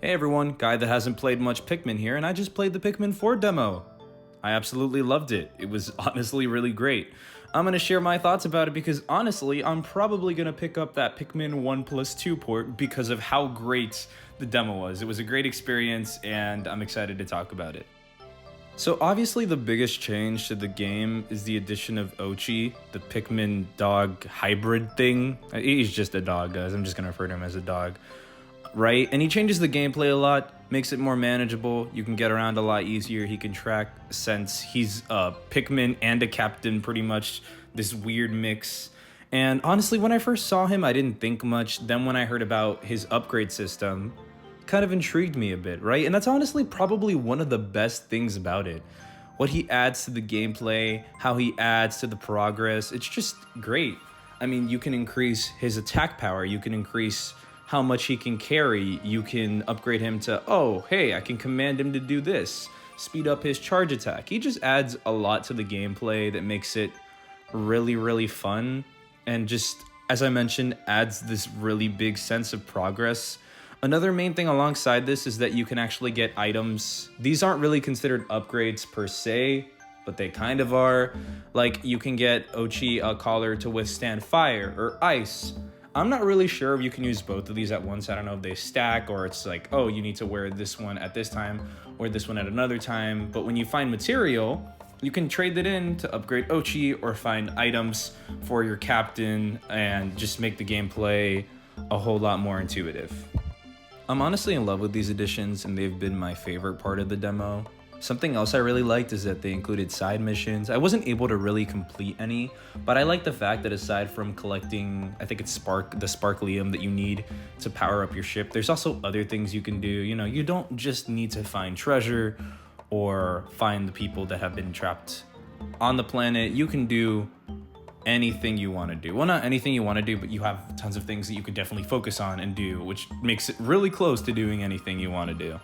Hey everyone, guy that hasn't played much Pikmin here, and I just played the Pikmin 4 demo. I absolutely loved it. It was honestly really great. I'm gonna share my thoughts about it because honestly, I'm probably gonna pick up that Pikmin 1+2 port because of how great the demo was. It was a great experience, and I'm excited to talk about it. So obviously the biggest change to the game is the addition of Ochi, the Pikmin dog hybrid thing. He's just a dog, guys. I'm just gonna refer to him as a dog. Right? And he changes the gameplay a lot, makes it more manageable. You can get around a lot easier. He can track since he's a Pikmin and a captain, pretty much this weird mix. And honestly, when I first saw him, I didn't think much. Then when I heard about his upgrade system, kind of intrigued me a bit, right? And that's honestly probably one of the best things about it. What he adds to the gameplay, how he adds to the progress, it's just great. I mean, you can increase his attack power, you can increase how much he can carry, you can upgrade him to, oh, hey, I can command him to do this, speed up his charge attack. He just adds a lot to the gameplay that makes it really, really fun, and just, as I mentioned, adds this really big sense of progress. Another main thing alongside this is that you can actually get items. These aren't really considered upgrades per se, but they kind of are. Like, you can get Ochi a collar to withstand fire or ice. I'm not really sure if you can use both of these at once. I don't know if they stack or it's like, oh, you need to wear this one at this time or this one at another time. But when you find material, you can trade it in to upgrade Ochi or find items for your captain and just make the gameplay a whole lot more intuitive. I'm honestly in love with these additions, and they've been my favorite part of the demo. Something else I really liked is that they included side missions. I wasn't able to really complete any, but I like the fact that aside from collecting, I think it's the sparklium that you need to power up your ship, there's also other things you can do. You know, you don't just need to find treasure or find the people that have been trapped on the planet. You can do anything you want to do. Well, not anything you want to do, but you have tons of things that you could definitely focus on and do, which makes it really close to doing anything you want to do.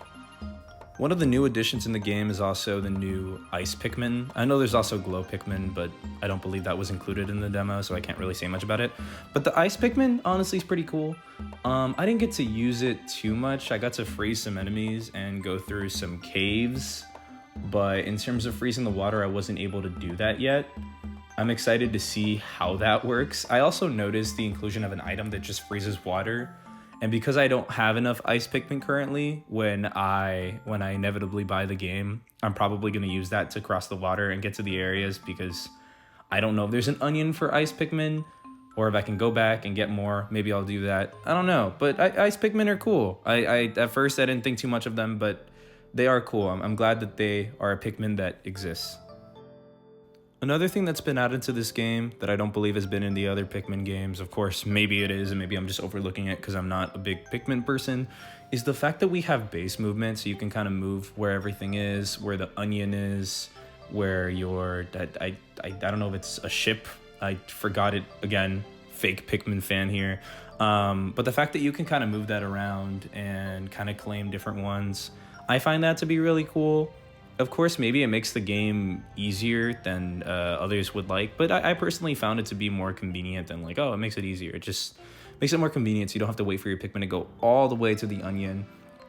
One of the new additions in the game is also the new Ice Pikmin. I know there's also Glow Pikmin, but I don't believe that was included in the demo, so I can't really say much about it. But the Ice Pikmin, honestly, is pretty cool. I didn't get to use it too much. I got to freeze some enemies and go through some caves, but in terms of freezing the water, I wasn't able to do that yet. I'm excited to see how that works. I also noticed the inclusion of an item that just freezes water. And because I don't have enough Ice Pikmin currently, when I inevitably buy the game, I'm probably going to use that to cross the water and get to the areas, because I don't know if there's an onion for Ice Pikmin, or if I can go back and get more. Maybe I'll do that. I don't know, but Ice Pikmin are cool. I at first I didn't think too much of them, but they are cool. I'm glad that they are a Pikmin that exists. Another thing that's been added to this game that I don't believe has been in the other Pikmin games, of course, maybe it is, and maybe I'm just overlooking it because I'm not a big Pikmin person, is the fact that we have base movement, so you can kind of move where everything is, where the onion is, where I don't know if it's a ship, I forgot it again, fake Pikmin fan here, but the fact that you can kind of move that around and kind of claim different ones, I find that to be really cool. Of course, maybe it makes the game easier than others would like, but I personally found it to be more convenient than like, oh, it makes it easier. It just makes it more convenient, so you don't have to wait for your Pikmin to go all the way to the onion.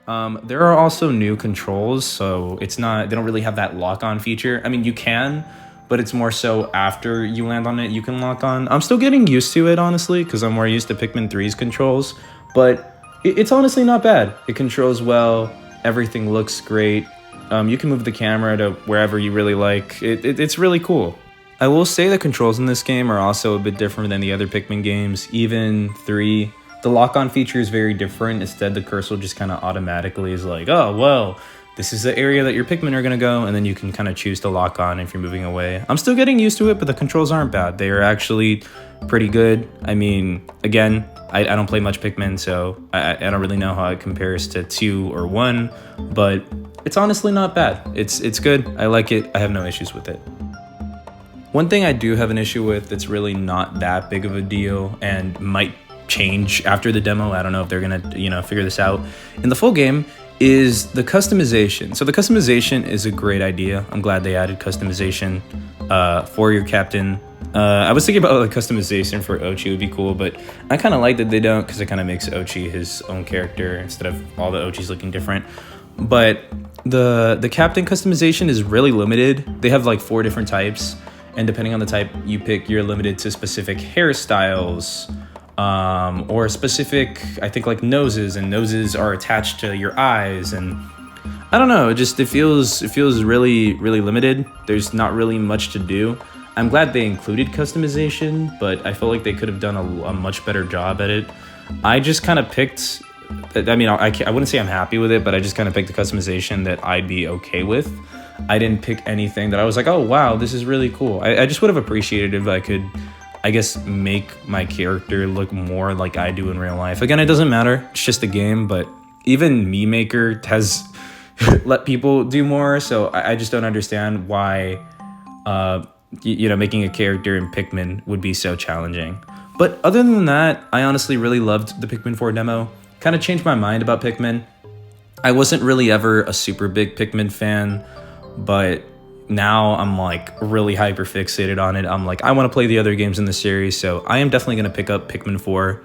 There are also new controls, so they don't really have that lock-on feature. I mean, you can, but it's more so after you land on it, you can lock on. I'm still getting used to it, honestly, because I'm more used to Pikmin 3's controls, but it's honestly not bad. It controls well, everything looks great. You can move the camera to wherever you really like. It's really cool. I will say the controls in this game are also a bit different than the other Pikmin games. Even 3, the lock-on feature is very different. Instead, the cursor just kind of automatically is like, oh, well, this is the area that your Pikmin are going to go, and then you can kind of choose to lock on if you're moving away. I'm still getting used to it, but the controls aren't bad. They are actually pretty good. I mean, again, I don't play much Pikmin, so I don't really know how it compares to 2 or 1, but it's honestly not bad. It's good. I like it. I have no issues with it. One thing I do have an issue with that's really not that big of a deal and might change after the demo, I don't know if they're gonna, figure this out in the full game, is the customization. So the customization is a great idea. I'm glad they added customization for your captain. I was thinking about like customization for Ochi would be cool, but I kind of like that they don't because it kind of makes Ochi his own character instead of all the Ochis looking different. But the captain customization is really limited. They have like 4 different types, and depending on the type you pick, you're limited to specific hairstyles, or specific, I think, like noses, and noses are attached to your eyes, and I don't know, it feels really limited. There's not really much to do. I'm glad they included customization, but I feel like they could have done a much better job at it. I just kind of picked, I mean, I wouldn't say I'm happy with it, but I just kind of picked the customization that I'd be okay with. I didn't pick anything that I was like, oh wow, this is really cool. I just would have appreciated if I could, I guess, make my character look more like I do in real life. Again, it doesn't matter, it's just a game, but even Meme Maker has let people do more, so I just don't understand why making a character in Pikmin would be so challenging. But other than that, I honestly really loved the Pikmin 4 demo. Kind of changed my mind about Pikmin. I wasn't really ever a super big Pikmin fan, but now I'm like really hyper fixated on it. I'm like, I want to play the other games in the series, so I am definitely going to pick up Pikmin 4.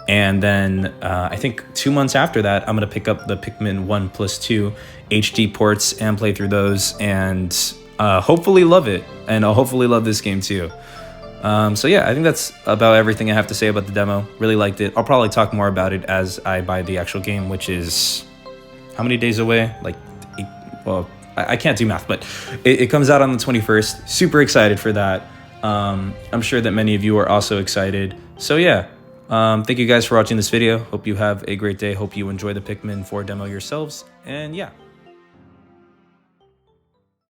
And then I think 2 months after that, I'm going to pick up the Pikmin 1+2 HD ports and play through those, and hopefully love it. And I'll hopefully love this game too. So yeah, I think that's about everything I have to say about the demo. Really liked it. I'll probably talk more about it as I buy the actual game, which is how many days away? Like, well, I can't do math, but it comes out on the 21st. Super excited for that. I'm sure that many of you are also excited. So yeah, thank you guys for watching this video. Hope you have a great day. Hope you enjoy the Pikmin 4 demo yourselves. And yeah.